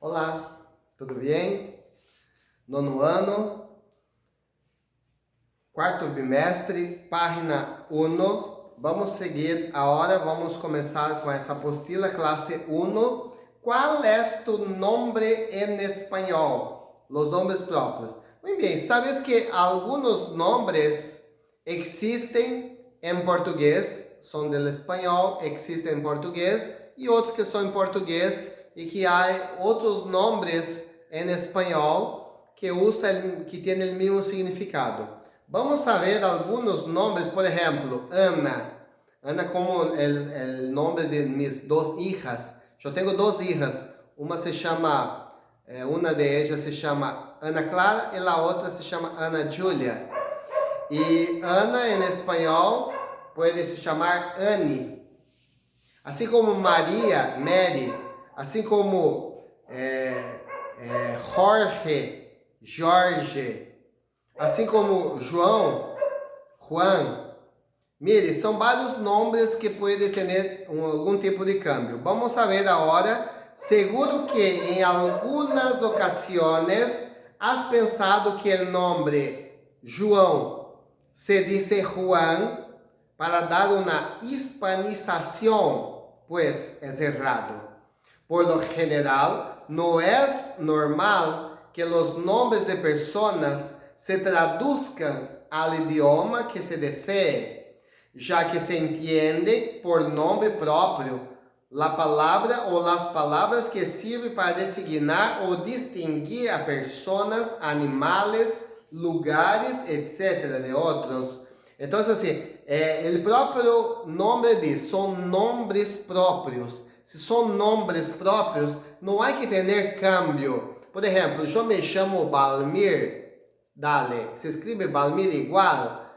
Olá, tudo bem? Nono ano, quarto bimestre, página 1. Vamos seguir agora, vamos começar com essa apostila, classe 1. ¿Cuál es tu nombre en español? Los nombres propios. Muy bien, ¿sabes que algunos nombres existen en portugués? Son del español, existen en portugués, y otros que son en portugués y que hay otros nombres en español que tienen el mismo significado. Vamos a ver algunos nombres, por ejemplo, Ana. Ana como el nombre de mis dos hijas. Yo tengo dos hijas. Una de ellas se llama Ana Clara y la otra se llama Ana Julia. Y Ana en español puede se llamar Annie. Así como María, Mary. Así como Jorge. Assim como João, Juan. Mire, são vários nomes que podem ter algum tipo de câmbio. Vamos ver agora. Seguro que em algumas ocasiões has pensado que o nome João se dice Juan para dar uma hispanização, pues é errado. Por lo general, não é normal que os nomes de pessoas se traduzcan al idioma que se desee, ya que se entiende por nombre propio la palabra o las palabras que sirven para designar o distinguir a personas, animales, lugares, etc. de otros. Entonces, así, el propio nombre dice, son nombres propios. Si son nombres propios, no hay que tener cambio. Por ejemplo, yo me llamo Balmir. Dale, se escribe Balmir igual,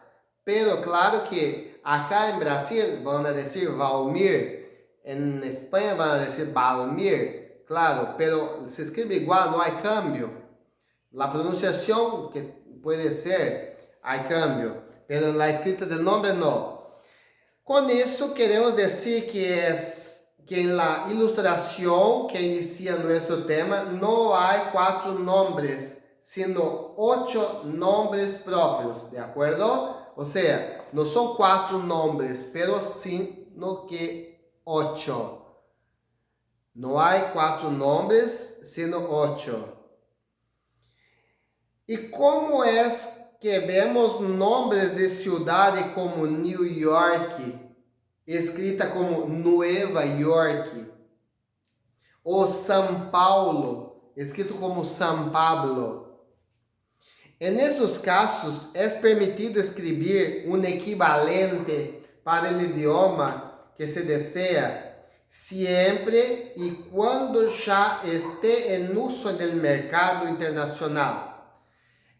pero claro que acá en Brasil van a decir Valmir, en España van a decir Balmir, claro, pero se escribe igual, no hay cambio. La pronunciación que puede ser, hay cambio, pero en la escrita del nombre no. Con eso queremos decir que en la ilustración que inicia nuestro tema no hay 4 nombres, sino 8 nombres propios, ¿de acuerdo? O sea, no son 4 nombres, pero sino que 8. No hay 4 nombres, sino 8. ¿Y cómo es que vemos nombres de ciudades como New York, escrita como Nueva York, o São Paulo, escrito como São Pablo? En esos casos, es permitido escribir un equivalente para el idioma que se desea, siempre y cuando ya esté en uso en el mercado internacional.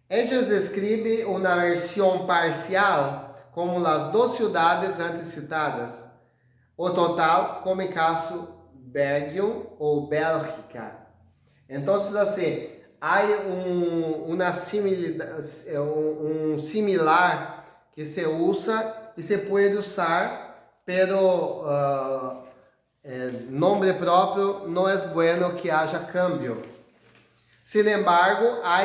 Ellos escriben una versión parcial, como las 2 ciudades antes citadas, o total, como en caso Belgium o Bélgica. Entonces, así, há um similar que se usa e se pode usar, pero nome próprio não é bueno que haja cambio. Sin embargo, há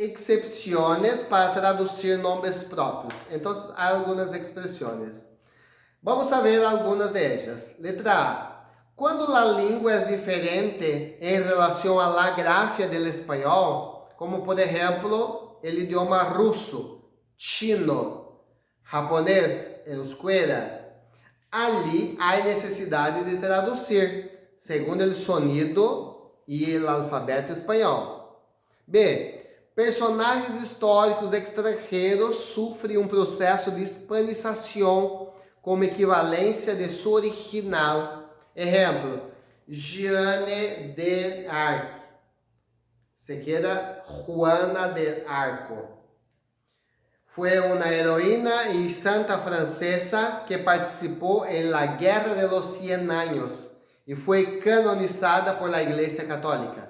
excepções para traduzir nomes próprios. Então, há algumas expressões. Vamos ver algumas de ellas. Letra A. Quando a língua é diferente em relação à grafia do espanhol, como por exemplo, o idioma russo, chino, japonês, euskera, ali há necessidade de traduzir, segundo o sonido e o alfabeto espanhol. B. Personagens históricos estrangeiros sofrem processo de hispanização como equivalência de seu original. Ejemplo, Jeanne d'Arc. Se queda Juana de Arco. Fue una heroína y santa francesa que participó en la Guerra de los 100 años y fue canonizada por la Iglesia Católica.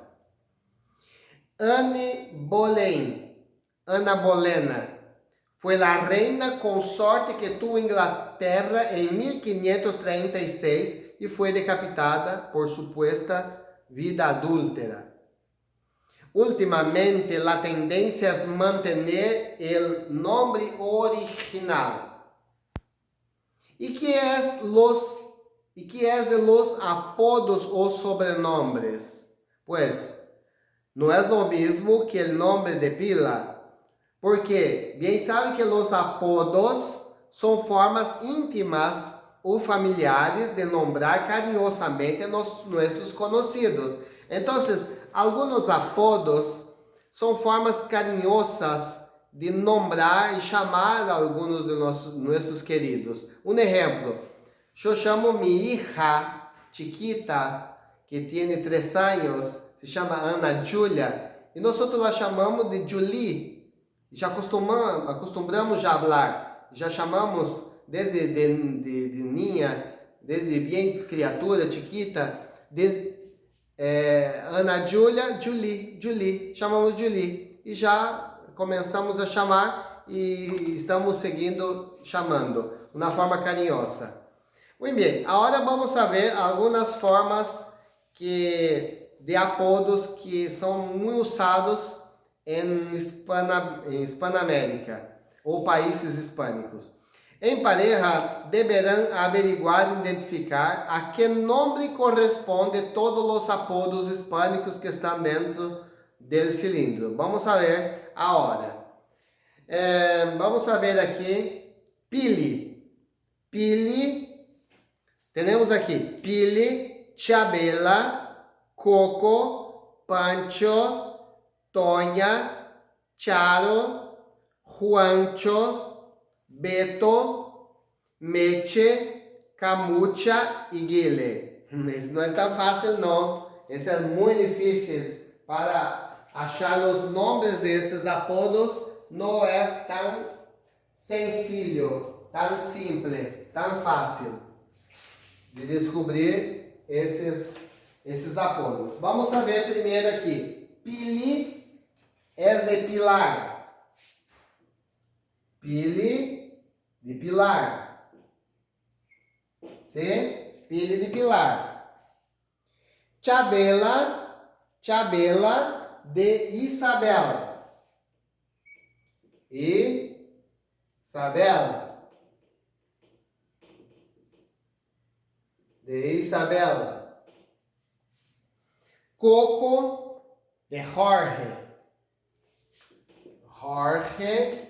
Anne Boleyn, Ana Bolena, fue la reina consorte que tuvo Inglaterra en 1536 e foi decapitada por suposta vida adúltera. Últimamente, la tendencia es mantener el nombre original. ¿Y qué es de los apodos o sobrenombres? Pues, no es lo mismo que el nombre de pila. Porque bien sabe que los apodos son formas íntimas o familiares de nombrar cariñosamente a nuestros conocidos. Entonces, algunos apodos son formas cariñosas de nombrar e chamar a algunos de nuestros queridos. Um exemplo, eu chamo minha hija chiquita, que tem 3 anos, se chama Ana Julia, e nós la chamamos de Julie. Já acostumbramos a falar, já chamamos desde de niña, desde bem criatura chiquita, de Ana Julia, Julie, chamamos Julie. E já começamos a chamar e estamos seguindo chamando, uma forma carinhosa. Muito bem, agora vamos ver algumas formas de apodos que são muito usados em Hispanoamérica ou países hispânicos. Em pareja, deverão averiguar e identificar a que nome corresponde todos os apodos hispânicos que estão dentro do cilindro. Vamos ver agora. Vamos ver aqui. Pili. Pili. Temos aqui Pili, Chabela, Coco, Pancho, Toña, Charo, Juancho, Beto, Meche, Camucha e Guile. Isso não é tão fácil, não. Isso é muito difícil para achar os nomes desses apodos. Não é tão sencillo, tão simples, tão fácil de descobrir esses apodos. Vamos ver primeiro aqui. Pili es de pilar. Pili de pilar. ¿Sí? Pili de pilar. Chabela, Chabela de Isabel. Isabel. De Isabel. Coco de Jorge. Jorge.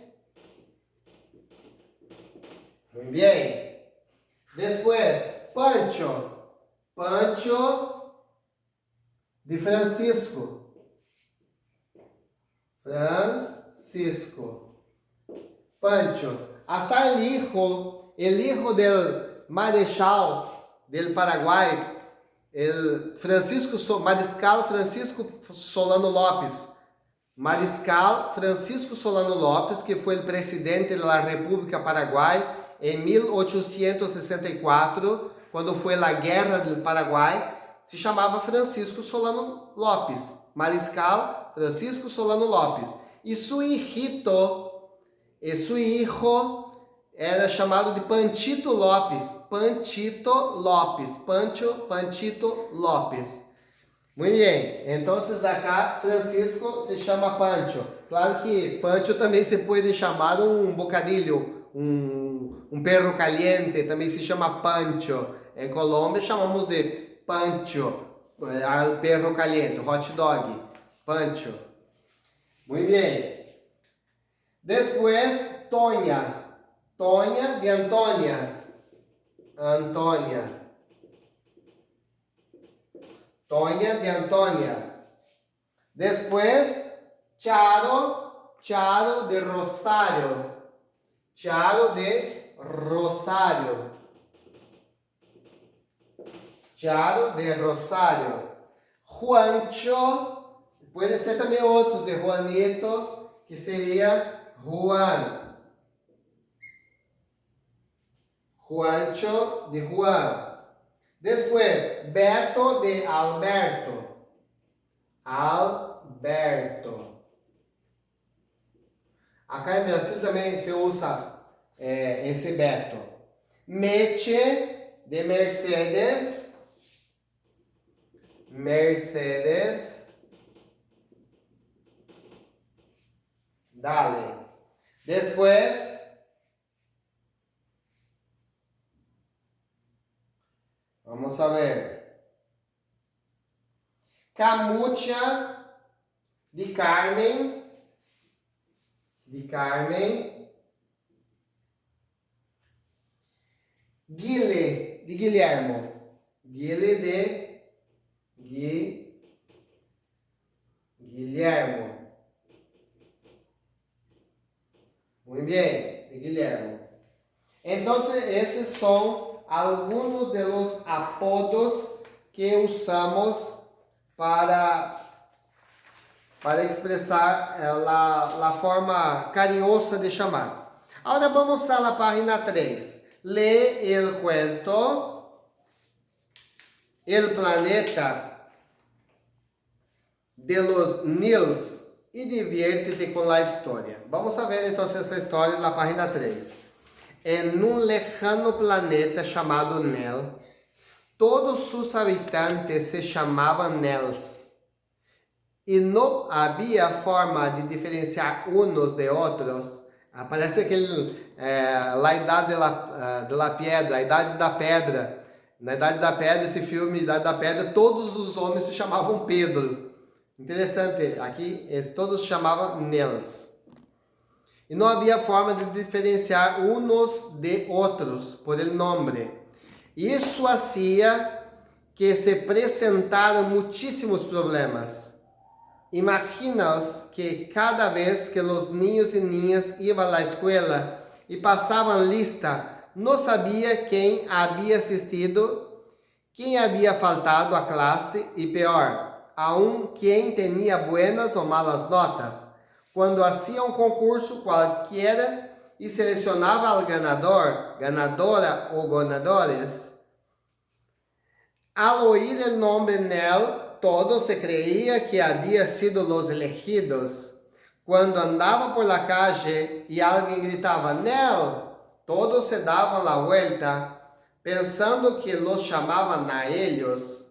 Muy bien. Después, Pancho. Pancho de Francisco. Francisco. Pancho. Hasta el hijo del marechal del Paraguay, el Mariscal Francisco Solano Lopes. Mariscal Francisco Solano Lopes, que foi o presidente da República Paraguai em 1864, quando foi a Guerra do Paraguai, se chamava Francisco Solano Lopes. Mariscal Francisco Solano Lopes. E seu hijo era chamado de Panchito Lopes. Panchito Lopes. Panchito Lopes. Muito bem. Então, acá, Francisco se chama Pancho. Claro que Pancho também se pode chamar um bocadilho, um perro caliente, também se chama Pancho. Em Colômbia chamamos de Pancho, perro caliente, hot dog. Pancho. Muito bem. Depois, Toña. Toña de Antônia. Antônia. Toña de Antônia. Depois, Charo. Charo de Rosário. Charo de Rosário. Charo de Rosário. Juancho. Pode ser também outros de Juanito, que seria Juan. Juancho de Juan. Depois, Beto de Alberto. Alberto. Acá em Brasil também se usa esse Beto. Meche de Mercedes. Mercedes. Dale. Después, vamos a ver. Camucha de Carmen. Guile de Guilhermo. Guilhermo. Muy bien, de Guilhermo. Entonces, esses são algunos de los apodos que usamos para expressar a forma carinhosa de chamar. Agora vamos a la página 3. Lee el cuento El planeta de los Nils e diviértete com a história. Vamos a ver então essa história na página 3. En un lejano planeta chamado Nel, todos sus habitantes se chamaban Nels, e não havia forma de diferenciar unos de outros. Parece aquele, La Idade de la Piedra, a Idade da Pedra. Na Idade da Pedra, esse filme, Idade da Pedra, todos os homens se chamavam Pedro. Interessante, aqui todos se chamavam Nels. E não havia forma de diferenciar unos de outros por el nombre. Isso hacía que se presentaram muitíssimos problemas. Imagina-os que cada vez que os niños e niñas iam à escola e passavam lista, não sabia quem havia assistido, quem havia faltado à classe e pior, aún quem tinha buenas ou malas notas. Quando hacía um concurso qualquer e selecionava al ganador, ganadora ou ganadores, al oír el nombre Nel, todo se creía que había sido los elegidos. Cuando andaba por la calle y alguien gritaba Nel, todos se daban la vuelta, pensando que los llamaban a ellos,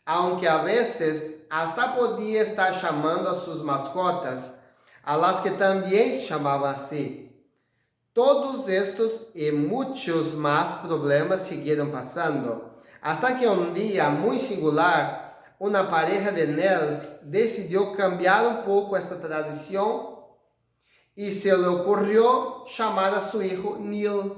aunque a veces hasta podía estar llamando a sus mascotas, a las que también se llamaban así. Todos estos y muchos más problemas siguieron pasando, hasta que un día muy singular, una pareja de Nels decidió cambiar un poco esta tradición y se le ocurrió llamar a su hijo Neil.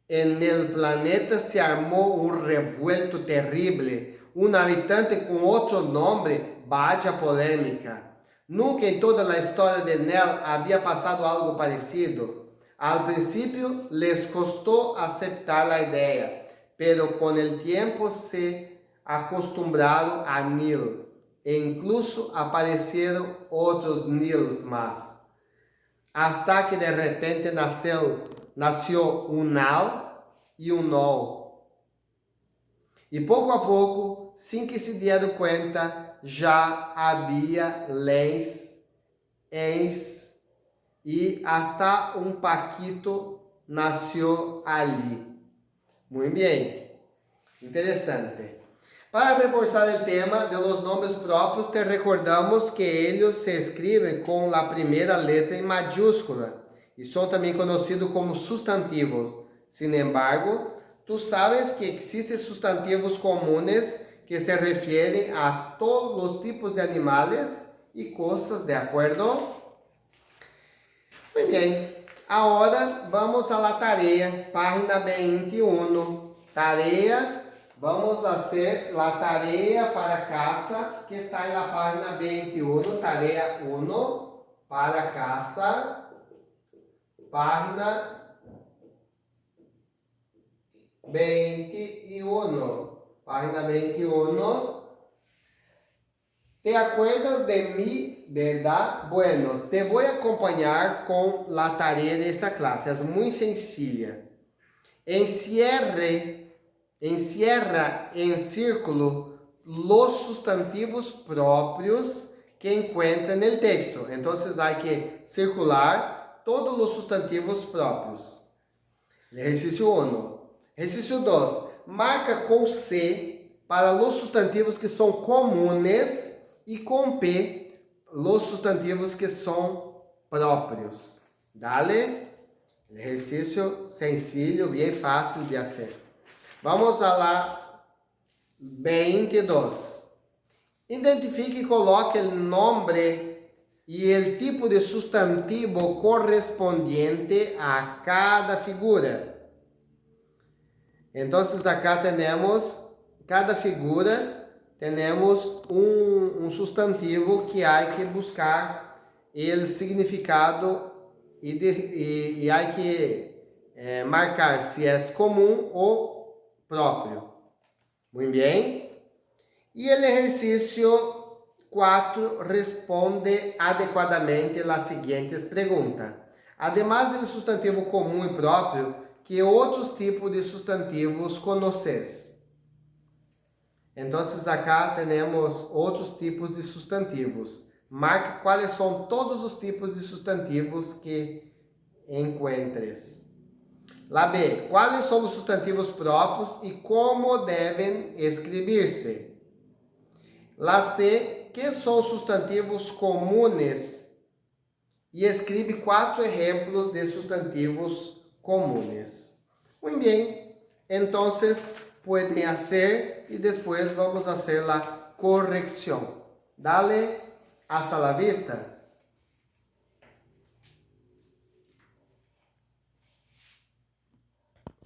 En el planeta se armó un revuelto terrible. Un habitante con otro nombre, vaya polémica. Nunca en toda la historia de Nel había pasado algo parecido. Al principio les costó aceptar la idea, pero con el tiempo se acostumbraram a Neil, e incluso apareceram outros Nils más, hasta que de repente nació un Nal e un Nol. E pouco a pouco, sem que se dieram conta, já havia leis, ex, e hasta um Paquito nasceu ali. Muito bem, interessante. Para reforçar o tema de los nombres próprios, te recordamos que eles se escrevem com a primeira letra em maiúscula e são também conhecidos como substantivos. Sin embargo, tu sabes que existen sustantivos comunes que se refieren a todos los tipos de animales y cosas, ¿de acuerdo? Muy bien, ahora vamos a la tarea, página 21. Tarea. Vamos a hacer la tarea para casa que está en la página 21, tarea 1 para casa, página 21. Página 21. ¿Te acuerdas de mí, verdad? Bueno, te voy a acompañar con la tarea de esta clase, es muy sencilla. Encierra em círculo los sustantivos próprios que encuentra no texto. Então, há que circular todos os sustantivos próprios. Exercício 1. Exercício 2. Marca com C para los sustantivos que são comunes e com P, los sustantivos que são próprios. Dale, exercício sencillo, bem fácil de fazer. Vamos a la 22. Identifique e coloque o nome e o tipo de substantivo correspondiente a cada figura. Então, acá temos, cada figura, temos um substantivo que há que buscar o significado e há que marcar se é comum ou próprio. Muito bem. E o exercício 4 responde adequadamente as seguintes perguntas. Además do substantivo comum e próprio, que outros tipos de substantivos conheces? Então, acá temos outros tipos de substantivos. Marque quais são todos os tipos de substantivos que encontres. Lá B, quais são os substantivos próprios e como devem escrever-se? Lá C, que são substantivos comunes? E escreve 4 exemplos de substantivos comunes. Muito bem, então, podem fazer e depois vamos fazer a correção. Dale, hasta la vista.